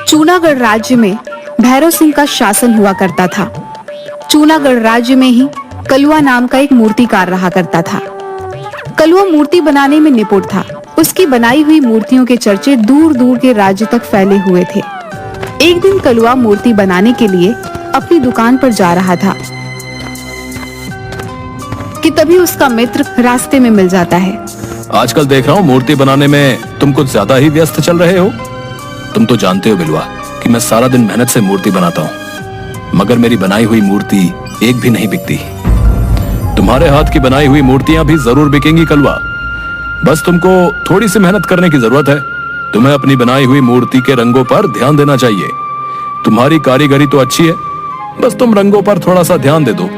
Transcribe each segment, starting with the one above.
चूनागढ़ राज्य में भैरव सिंह का शासन हुआ करता था। चूनागढ़ राज्य में ही कलुआ नाम का एक मूर्तिकार रहा करता था। कलुआ मूर्ति बनाने में निपुण था। उसकी बनाई हुई मूर्तियों के चर्चे दूर दूर के राज्य तक फैले हुए थे। एक दिन कलुआ मूर्ति बनाने के लिए अपनी दुकान पर जा रहा था कि तभी उसका मित्र रास्ते में मिल जाता है। आजकल देख रहा हूँ मूर्ति बनाने में तुम कुछ ज्यादा ही व्यस्त चल रहे हो। तुम तो जानते हो बिलवा कि मैं सारा दिन मेहनत से मूर्ति बनाता हूँ, मगर मेरी बनाई हुई मूर्ति एक भी नहीं बिकती। तुम्हारे हाथ की बनाई हुई मूर्तियां भी जरूर बिकेंगी कलवा। बस तुमको थोड़ी सी मेहनत करने की जरूरत है। तुम्हें अपनी बनाई हुई मूर्ति के रंगों पर ध्यान देना चाहिए। तुम्हारी कारीगरी तो अच्छी है, बस तुम रंगों पर थोड़ा सा ध्यान दे दो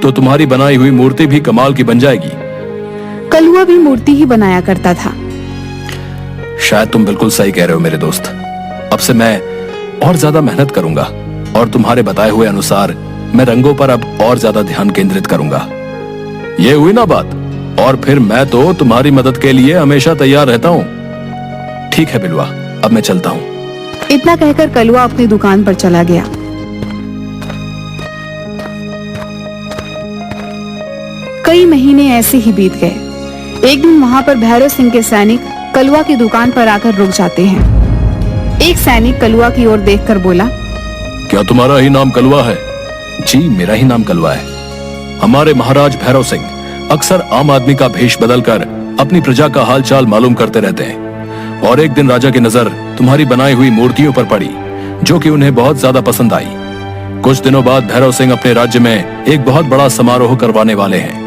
तो तुम्हारी बनाई हुई मूर्ति भी कमाल की बन जाएगी। कलुआ भी मूर्ति ही बनाया करता था। शायद तुम बिल्कुल सही कह रहे हो मेरे दोस्त। अब से मैं और ज्यादा मेहनत करूंगा और तुम्हारे बताए हुए अनुसार मैं रंगों पर अब और ज्यादा ध्यान केंद्रित करूंगा। ये हुई ना बात? और फिर मैं तो तुम्हारी मदद के लिए हमेशा तैयार रहता हूँ। ठीक है बिलवा, अब मैं चलता हूँ। इतना कहकर कलुआ अपनी दुकान पर चला गया। कई महीने ऐसे ही बीत गए। एक दिन वहां पर भैरव सिंह के सैनिक कलुआ की दुकान पर आकर रुक जाते हैं। एक सैनिक कलुआ की ओर देखकर बोला, क्या तुम्हारा ही नाम कलुआ है? जी मेरा ही नाम कलुआ है। हमारे महाराज भैरव सिंह अक्सर आम आदमी का भेष बदलकर अपनी प्रजा का हालचाल मालूम करते रहते हैं, और एक दिन राजा की नजर तुम्हारी बनाई हुई मूर्तियों पर पड़ी जो कि उन्हें बहुत ज्यादा पसंद आई। कुछ दिनों बाद भैरव सिंह अपने राज्य में एक बहुत बड़ा समारोह करवाने वाले हैं।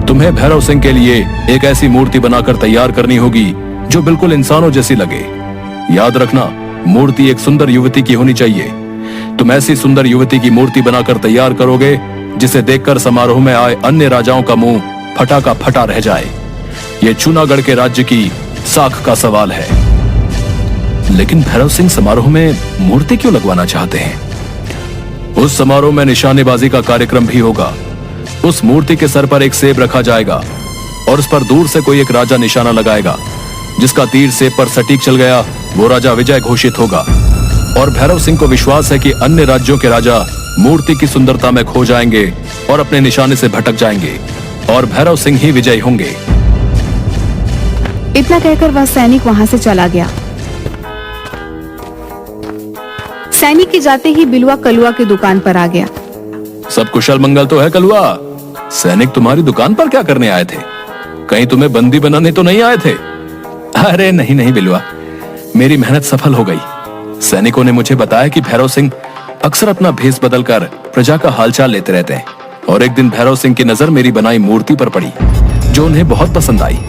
तुम्हें भैरव सिंह के लिए एक ऐसी मूर्ति बनाकर तैयार करनी होगी जो बिल्कुल इंसानों जैसी लगे। याद रखना, मूर्ति एक सुंदर युवती की होनी चाहिए। तुम ऐसी सुंदर युवती की मूर्ति बनाकर तैयार करोगे जिसे देखकर समारोह में आए अन्य राजाओं का मुंह फटा का फटा रह जाए। ये चूनागढ़ के राज्य की साख का सवाल है। लेकिन भैरव सिंह समारोह में मूर्ति क्यों लगवाना चाहते हैं? उस समारोह में निशानेबाजी का कार्यक्रम भी होगा। उस मूर्ति के सर पर एक सेब रखा जाएगा और उस पर दूर से कोई एक राजा निशाना लगाएगा। जिसका तीर सेब पर सटीक चल गया वो राजा विजय घोषित होगा। और भैरव सिंह को विश्वास है कि अन्य राज्यों के राजा मूर्ति की सुंदरता में खो जाएंगे और अपने निशाने से भटक जाएंगे और भैरव सिंह ही विजयी होंगे। इतना कहकर वह सैनिक वहां से चला गया। सैनिक के जाते ही बिलवा कलुआ की दुकान पर आ गया। सब कुशल मंगल तो है कलुआ? सैनिक तुम्हारी दुकान पर क्या करने आए थे? कहीं तुम्हें बंदी बनाने तो नहीं आए थे? अरे नहीं नहीं बिलवा, मेरी मेहनत सफल हो गई। सैनिकों ने मुझे बताया कि भैरव सिंह अक्सर अपना भेष बदलकर प्रजा का हालचाल लेते रहते हैं, और एक दिन भैरव सिंह की नजर मेरी बनाई मूर्ति पर पड़ी जो उन्हें बहुत पसंद आई।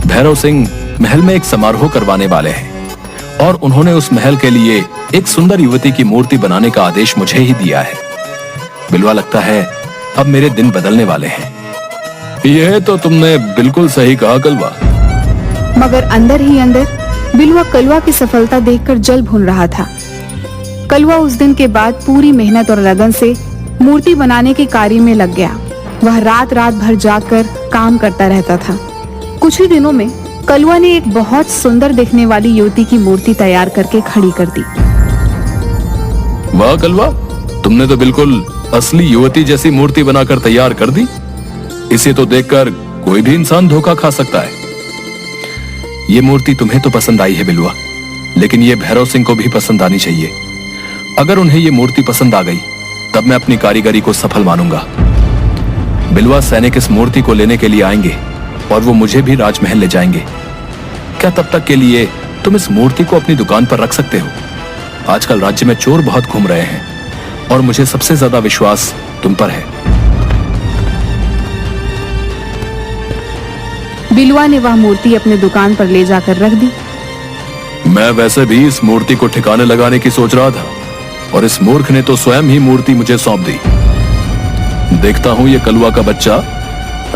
भैरव सिंह महल में एक समारोह करवाने वाले हैं और उन्होंने उस महल के लिए एक सुंदर युवती की मूर्ति बनाने का आदेश मुझे ही दिया है। बिलवा, लगता है अब मेरे दिन बदलने वाले हैं। यह तो तुमने बिल्कुल सही कहा कलवा। मगर अंदर ही अंदर बिलवा कलुआ की सफलता देखकर जल भून रहा था। कलुआ उस दिन के बाद पूरी मेहनत और लगन से मूर्ति बनाने के कार्य में लग गया। वह रात रात भर जागकर काम करता रहता था। कुछ ही दिनों में कलुआ ने एक बहुत सुंदर दिखने वाली युवती की मूर्ति तैयार करके खड़ी कर दी। वाह कलवा, तुमने तो बिल्कुल असली युवती जैसी मूर्ति बनाकर तैयार कर दी। इसे तो देखकर कोई भी इंसान धोखा खा सकता है। ये मूर्ति तुम्हें तो पसंद आई है बिलवा, लेकिन ये भैरव सिंह को भी पसंद आनी चाहिए। अगर उन्हें ये मूर्ति पसंद आ गई तब मैं अपनी कारीगरी को सफल मानूंगा। बिलवा, सैनिक इस मूर्ति को लेने के लिए आएंगे और वो मुझे भी राजमहल ले जाएंगे। क्या तब तक के लिए तुम इस मूर्ति को अपनी दुकान पर रख सकते हो? आजकल राज्य में चोर बहुत घूम रहे हैं और मुझे सबसे ज्यादा विश्वास तुम पर है। बिलवा ने वह मूर्ति अपने दुकान पर ले जाकर रख दी। मैं वैसे भी इस मूर्ति को ठिकाने लगाने की सोच रहा था और इस मूर्ख ने तो स्वयं ही मूर्ति मुझे सौंप दी। देखता हूं ये कलुआ का बच्चा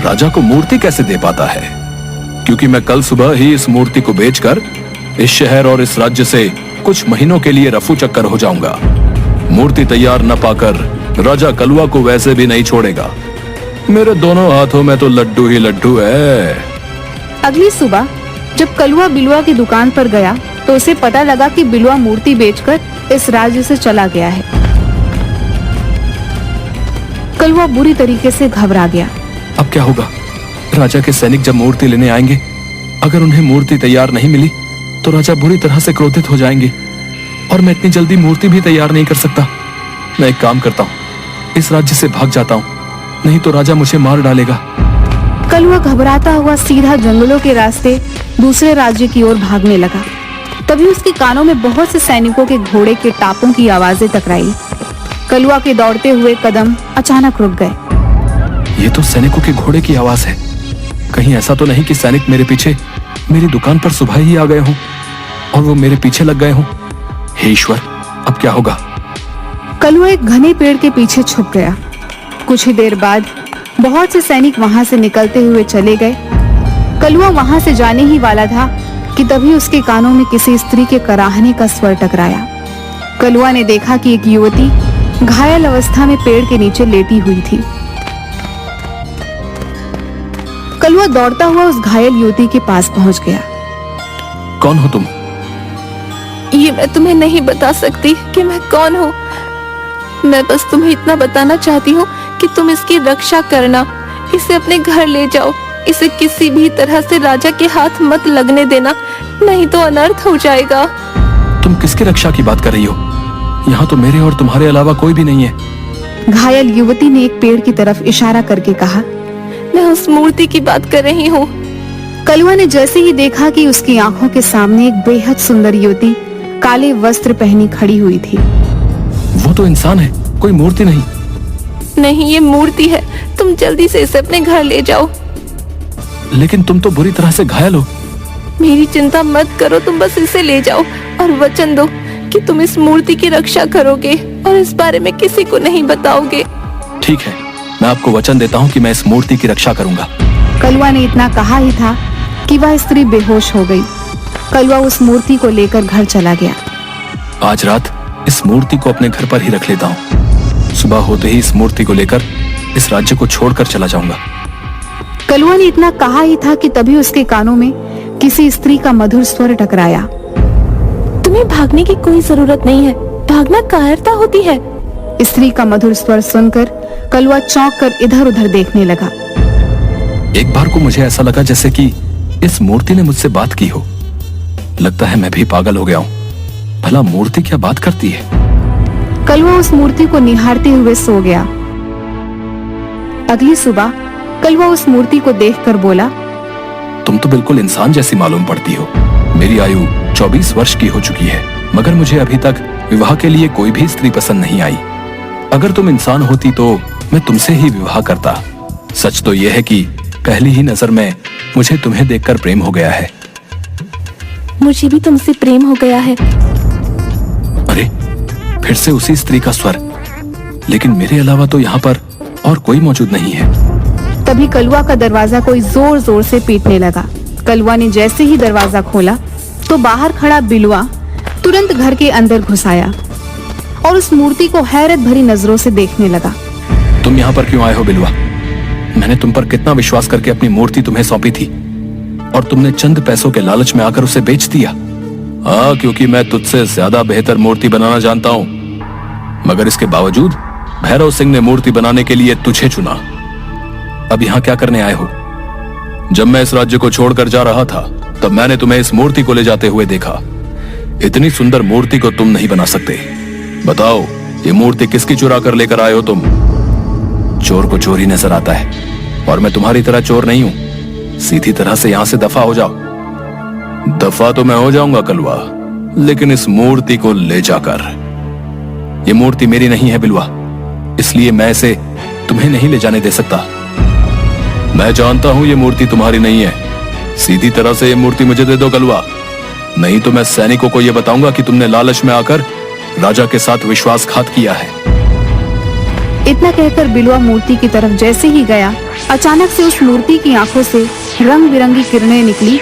राजा को मूर्ति कैसे दे पाता है, क्योंकि मैं कल सुबह ही इस मूर्ति को बेचकर इस शहर और इस राज्य से कुछ महीनों के लिए रफू चक्कर हो जाऊंगा। मूर्ति तैयार न पाकर राजा कलुआ को वैसे भी नहीं छोड़ेगा। मेरे दोनों हाथों में तो लड्डू ही लड्डू है। अगली सुबह जब कलवा बिलवा की दुकान पर गया तो उसे पता लगा कि बिलवा मूर्ति बेचकर इस राज्य से चला गया है। कलवा बुरी तरीके से घबरा गया। अब क्या होगा? राजा के सैनिक जब मूर्ति लेने आएंगे, अगर उन्हें मूर्ति तैयार नहीं मिली तो राजा बुरी तरह से क्रोधित हो जाएंगे और मैं इतनी जल्दी मूर्ति भी तैयार नहीं कर सकता। मैं एक काम करता हूँ, इस राज्य से भाग जाता हूँ, नहीं तो राजा मुझे मार डालेगा। कलवा घबराता हुआ सीधा जंगलों के रास्ते दूसरे राज्य की ओर भागने लगा। तभी उसके कानों में बहुत से सैनिकों के घोड़े के टापों की आवाजें टकराई। कलवा के दौड़ते हुए कदम अचानक रुक गए। ये तो सैनिकों के घोड़े की आवाज है। कहीं ऐसा तो नहीं कि सैनिक मेरे पीछे मेरी दुकान पर सुबह ही आ गए हों और वो मेरे पीछे लग गए हों। हे ईश्वर, अब क्या होगा? कलवा एक घने पेड़ के पीछे छुप गया। कुछ ही देर बाद बहुत से सैनिक वहां से निकलते हुए चले गए। कलवा वहां से जाने ही वाला था कि तभी उसके कानों में किसी स्त्री के कराहने का स्वर टकराया। कलवा ने देखा कि एक युवती घायल अवस्था में पेड़ के नीचे लेटी हुई थी। कलवा दौड़ता हुआ उस घायल युवती के पास पहुंच गया। कौन हो तुम? ये मैं तुम्हें नहीं बता सकती कि मैं कौन हूँ। मैं बस तुम्हें इतना बताना चाहती हूँ कि तुम इसकी रक्षा करना, इसे अपने घर ले जाओ, इसे किसी भी तरह से राजा के हाथ मत लगने देना, नहीं तो अनर्थ हो जाएगा। तुम किसकी रक्षा की बात कर रही हो? यहाँ तो मेरे और तुम्हारे अलावा कोई भी नहीं है। घायल युवती ने एक पेड़ की तरफ इशारा करके कहा। मैं उस मूर्ति की बात कर रही हूँ। कलवा ने जैसे ही देखा कि उसकी आंखों के सामने एक बेहद सुंदर युवती काले वस्त्र पहनी खड़ी हुई थी। वो तो इंसान है, कोई मूर्ति नहीं। नहीं, ये मूर्ति है। तुम जल्दी से इसे अपने घर ले जाओ। लेकिन तुम तो बुरी तरह से घायल हो। मेरी चिंता मत करो, तुम बस इसे ले जाओ और वचन दो कि तुम इस मूर्ति की रक्षा करोगे और इस बारे में किसी को नहीं बताओगे। ठीक है, मैं आपको वचन देता हूँ कि मैं इस मूर्ति की रक्षा करूंगा। कलवा ने इतना कहा ही था कि वह स्त्री बेहोश हो गई। कलवा उस मूर्ति को लेकर घर चला गया। आज रात इस मूर्ति को अपने घर पर ही रख लेता हूँ। सुबह होते ही इस मूर्ति को लेकर इस राज्य को छोड़कर चला जाऊंगा। कलवा ने इतना कहा ही था कि तभी उसके कानों में किसी स्त्री का मधुर स्वर टकराया। तुम्हें भागने की कोई जरूरत नहीं है, भागना कायरता होती है। स्त्री का मधुर स्वर सुनकर कलवा चौंक कर इधर उधर देखने लगा। एक बार को मुझे ऐसा लगा जैसे कि इस मूर्ति ने मुझसे बात की हो। लगता है मैं भी पागल हो गया हूँ। भला मूर्ति क्या बात करती है? कलवा उस मूर्ति को निहारते हुए सो गया। अगली सुबह कलवा उस मूर्ति को देखकर बोला, तुम तो बिल्कुल इंसान जैसी मालूम पड़ती हो। मेरी आयु 24 वर्ष की हो चुकी है, मगर मुझे अभी तक विवाह के लिए कोई भी स्त्री पसंद नहीं आई। अगर तुम इंसान होती तो मैं तुमसे ही विवाह करता। सच तो यह है कि पहली ही नजर में मुझे तुम्हें देखकर प्रेम हो गया है। मुझे भी तुमसे प्रेम हो गया है। अरे, फिर से उसी स्त्री का स्वर। लेकिन मेरे अलावा तो यहाँ पर और कोई मौजूद नहीं है। तभी कलवा का दरवाजा कोई जोर जोर से पीटने लगा। कलवा ने जैसे ही दरवाजा खोला तो बाहर खड़ा बिलवा तुरंत घर के अंदर घुस आया और उस मूर्ति को हैरत भरी नजरों से देखने लगा। तुम यहाँ पर क्यों आए हो बिलवा? मैंने तुम पर कितना विश्वास करके अपनी मूर्ति तुम्हें सौंपी थी और तुमने चंद पैसों के लालच में आकर उसे बेच दिया। हाँ, क्योंकि मैं तुझसे ज्यादा बेहतर मूर्ति बनाना जानता हूँ। मगर इसके बावजूद भैरव सिंह ने मूर्ति बनाने के लिए तुझे चुना। अब यहाँ क्या करने आए हो? जब मैं इस राज्य को छोड़कर जा रहा था तब मैंने तुम्हें इस मूर्ति को ले जाते हुए देखा। इतनी सुंदर मूर्ति को तुम नहीं बना सकते। बताओ, ये मूर्ति किसकी चुरा कर लेकर आए हो तुम? चोर को चोरी नजर आता है और मैं तुम्हारी तरह चोर नहीं हूं। सीधी तरह से यहां से दफा हो जाओ। दफा तो मैं हो जाऊंगा कलवा, लेकिन इस मूर्ति को ले जाकर। ये मूर्ति मेरी नहीं है बिलवा, इसलिए मैं इसे तुम्हें नहीं ले जाने दे सकता। मैं जानता हूं ये मूर्ति तुम्हारी नहीं है। सीधी तरह से ये मूर्ति मुझे दे दो कलवा, नहीं तो मैं सैनिकों को यह बताऊंगा कि तुमने लालच में आकर राजा के साथ विश्वासघात किया है। इतना कहकर बिलवा मूर्ति की तरफ जैसे ही गया, अचानक से उस मूर्ति की आंखों से रंग बिरंगी किरणें निकली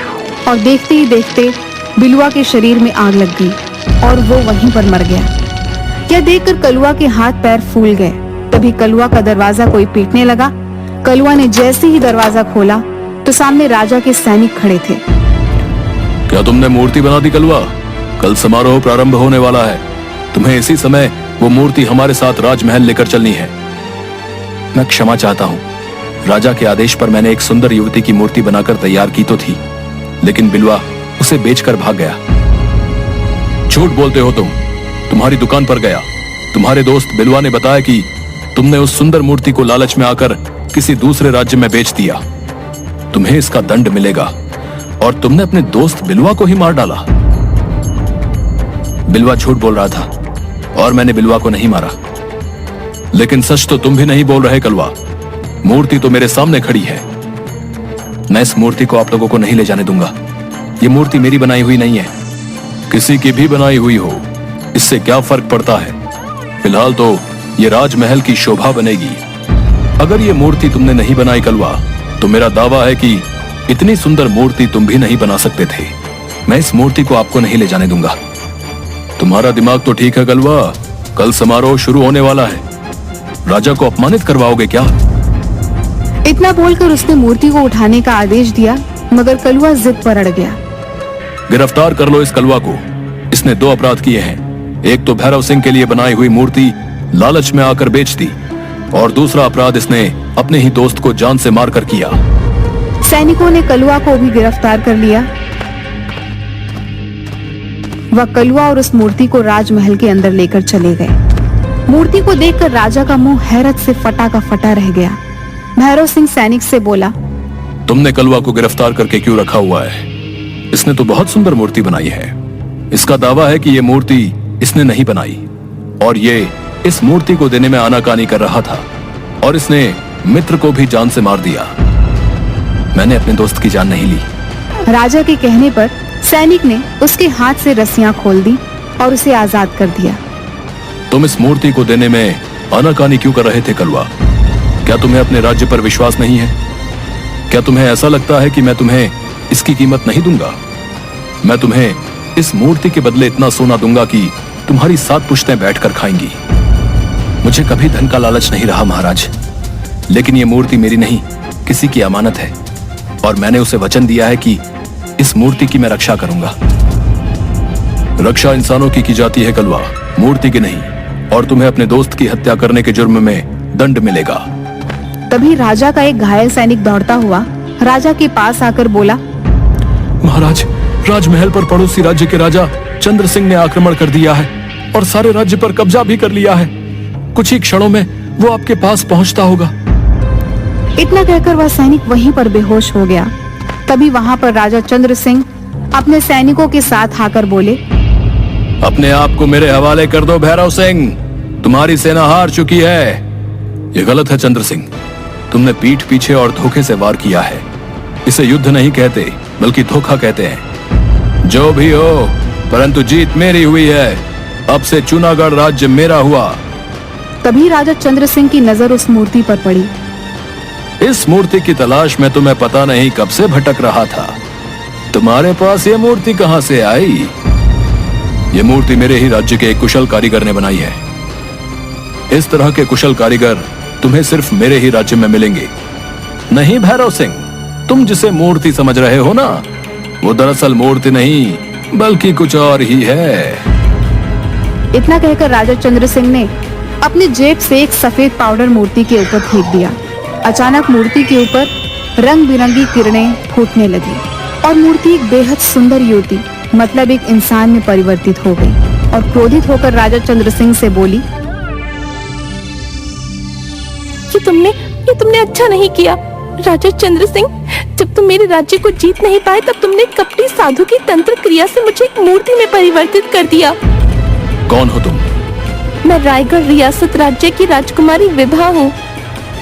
और देखते ही देखते बिलवा के शरीर में आग लग गई और वो वहीं पर मर गया। यह देखकर कलवा के हाथ पैर फूल गए। तभी कलवा का दरवाजा कोई पीटने लगा। कलवा ने जैसे ही दरवाजा खोला तो सामने राजा के सैनिक खड़े थे। क्या तुमने मूर्ति बना दी कलवा? कल समारोह प्रारंभ होने वाला है। तुम्हें इसी समय वो मूर्ति हमारे साथ राजमहल लेकर चलनी है। मैं क्षमा चाहता हूँ। राजा के आदेश पर मैंने एक सुंदर युवती की मूर्ति बनाकर तैयार की तो थी, लेकिन बिलवा उसे बेचकर भाग गया। झूठ बोलते हो तुम। तुम्हारी दुकान पर गया। तुम्हारे दोस्त बिलवा ने बताया कि तुमने उस सुंदर मूर्ति को लालच में आकर किसी दूसरे राज्य में बेच दिया। तुम्हें इसका दंड मिलेगा। और तुमने अपने दोस्त बिलवा को ही मार डाला। बिलवा झूठ बोल रहा था और मैंने बिलवा को नहीं मारा। लेकिन सच तो तुम भी नहीं बोल रहे कलवा। मूर्ति तो मेरे सामने खड़ी है। मैं इस मूर्ति को आप लोगों को नहीं ले जाने दूंगा। ये मूर्ति मेरी बनाई हुई नहीं है, किसी की भी बनाई हुई हो, इससे क्या फर्क पड़ता है। फिलहाल तो ये राजमहल की शोभा बनेगी। अगर ये मूर्ति तुमने नहीं बनाई कलवा, तो मेरा दावा है कि इतनी सुंदर मूर्ति तुम भी नहीं बना सकते थे। मैं इस मूर्ति को आपको नहीं ले जाने दूंगा। तुम्हारा दिमाग तो ठीक है कलवा। कल समारोह शुरू होने वाला है। राजा को अपमानित करवाओगे क्या? इतना बोलकर उसने मूर्ति को उठाने का आदेश दिया, मगर कलवा जिद पर अड़ गया। गिरफ्तार कर लो इस कलवा को। इसने 2 अपराध किए हैं। एक तो भैरव सिंह के लिए बनाई हुई मूर्ति लालच में आकर बेच दी, और दूसरा अपराध इसने अपने ही दोस्त को जान से मारकर किया। सैनिकों ने कलवा को भी गिरफ्तार कर लिया। वह कलवा और उस मूर्ति को राजमहल के अंदर लेकर चले गए। मूर्ति को देखकर राजा का मुंह हैरत से फटा का फटा रह गया। भैरव सिंह सैनिक से बोला, तुमने कलवा को गिरफ्तार करके क्यों रखा हुआ है? इसने तो बहुत सुंदर मूर्ति बनाई है। इसका दावा है कि ये मूर्ति इसने नहीं बनाई, और ये इस मूर्ति को देने में आनाकानी कर रहा था, और इसने मित्र को भी जान से मार दिया। मैंने अपने दोस्त की जान नहीं ली। राजा के कहने पर सैनिक ने उसके हाथ से रस्सियां खोल दी और उसे आजाद कर दिया। तुम इस मूर्ति को देने में आनाकानी क्यों कर रहे थे कलवा? क्या तुम्हें अपने राज्य पर विश्वास नहीं है? क्या तुम्हें ऐसा लगता है कि मैं तुम्हें इसकी कीमत नहीं दूंगा? मैं तुम्हें इस मूर्ति के बदले इतना सोना दूंगा कि तुम्हारी 7 पुश्तें बैठकर खाएंगी। मुझे कभी धन का लालच नहीं रहा महाराज, लेकिन ये मूर्ति मेरी नहीं, किसी की अमानत है, और मैंने उसे वचन दिया है कि इस मूर्ति की मैं रक्षा करूंगा। रक्षा इंसानों की जाती है कलवा, मूर्ति की नहीं, और तुम्हें अपने दोस्त की हत्या करने के जुर्म में दंड मिलेगा। तभी राजा का एक घायल सैनिक दौड़ता हुआ राजा के पास आकर बोला, महाराज, राजमहल पर पड़ोसी राज्य के राजा चंद्र सिंह ने आक्रमण कर दिया है और सारे राज्य पर कब्जा भी कर लिया है। कुछ ही क्षणों में वो आपके पास पहुंचता होगा। इतना कहकर वह सैनिक वहीं पर बेहोश हो गया। तभी वहां पर राजा चंद्र सिंह अपने सैनिकों के साथ आकर बोले, अपने आप को मेरे हवाले कर दो भैरव सिंह, तुम्हारी सेना हार चुकी है। ये गलत है चंद्र सिंह, तुमने पीठ पीछे और धोखे से वार किया है। इसे युद्ध नहीं कहते बल्कि धोखा कहते हैं। जो भी हो, परंतु जीत मेरी हुई है। अब से चुनागढ़ राज्य मेरा हुआ। तभी राजा चंद्र सिंह की नजर उस मूर्ति पर पड़ी। इस मूर्ति की तलाश में तुम्हें पता नहीं कब से भटक रहा था। तुम्हारे पास ये मूर्ति कहां से आई? ये मूर्ति मेरे ही राज्य के एक कुशल कारीगर ने बनाई है। इस तरह के कुशल कारीगर तुम्हें सिर्फ मेरे ही राज्य में मिलेंगे। नहीं भैरव सिंह, तुम जिसे मूर्ति समझ रहे हो ना, वो दरअसल मूर्ति नहीं बल्कि कुछ और ही है। इतना कहकर राजा चंद्र सिंह ने अपनी जेब से एक सफेद पाउडर मूर्ति के ऊपर फेंक दिया। अचानक मूर्ति के ऊपर रंग बिरंगी किरणें फूटने लगी और मूर्ति एक बेहद सुंदर युवती, मतलब एक इंसान में परिवर्तित हो गई, और क्रोधित होकर राजा चंद्र सिंह से बोली, ये तुमने अच्छा नहीं किया राजा चंद्र सिंह। जब तुम मेरे राज्य को जीत नहीं पाए, तब तुमने कपटी साधु की तंत्र क्रिया से मुझे एक मूर्ति में परिवर्तित कर दिया। कौन हो तुम? मैं रायगढ़ रियासत राज्य की राजकुमारी विभा हूँ।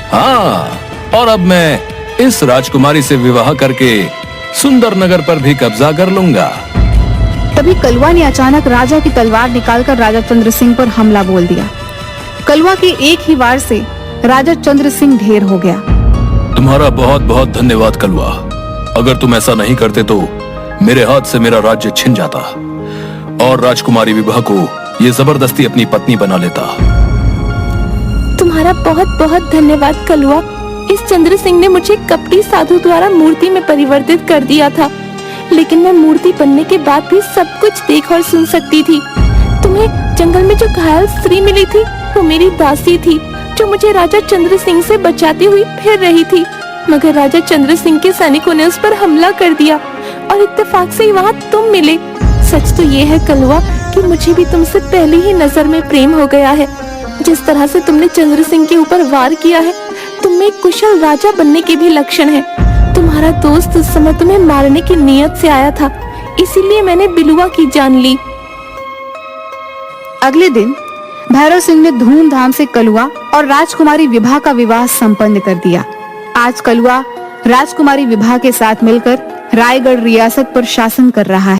हाँ, और अब मैं इस राजकुमारी से विवाह करके सुंदर नगर पर भी कब्जा कर लूंगा। तभी कलवा ने अचानक राजा की तलवार निकालकर राजा चंद्र सिंह पर हमला बोल दिया। कलवा के एक ही वार से राजा चंद्र सिंह ढेर हो गया। तुम्हारा बहुत बहुत धन्यवाद कलवा। अगर तुम ऐसा नहीं करते तो मेरे हाथ से मेरा राज्य छिन जाता और राजकुमारी विभा को ये जबरदस्ती अपनी पत्नी बना लेता। तुम्हारा बहुत बहुत धन्यवाद कलवा। इस चंद्र सिंह ने मुझे कपटी साधु द्वारा मूर्ति में परिवर्तित कर दिया था, लेकिन मैं मूर्ति बनने के बाद भी सब कुछ देख और सुन सकती थी। तुम्हें जंगल में जो घायल स्त्री मिली थी वो मेरी दासी थी, जो मुझे राजा चंद्र सिंह से बचाती हुई फिर रही थी। मगर राजा चंद्र सिंह के सैनिकों ने उस पर हमला कर दिया और इत्तेफाक से ही वहाँ तुम मिले। सच तो ये है कलवा कि मुझे भी तुमसे पहले ही नजर में प्रेम हो गया है। जिस तरह से तुमने चंद्र सिंह के ऊपर वार किया है, तुम में एक कुशल राजा बनने के भी लक्षण है। तुम्हारा दोस्त उस समय तुम्हें मारने की नीयत से आया था, इसीलिए मैंने बिलुआ की जान ली। अगले दिन भैरव सिंह ने धूमधाम से कलुआ और राजकुमारी विभा का विवाह संपन्न कर दिया। आज कलुआ राजकुमारी विभा के साथ मिलकर रायगढ़ रियासत पर शासन कर रहा है।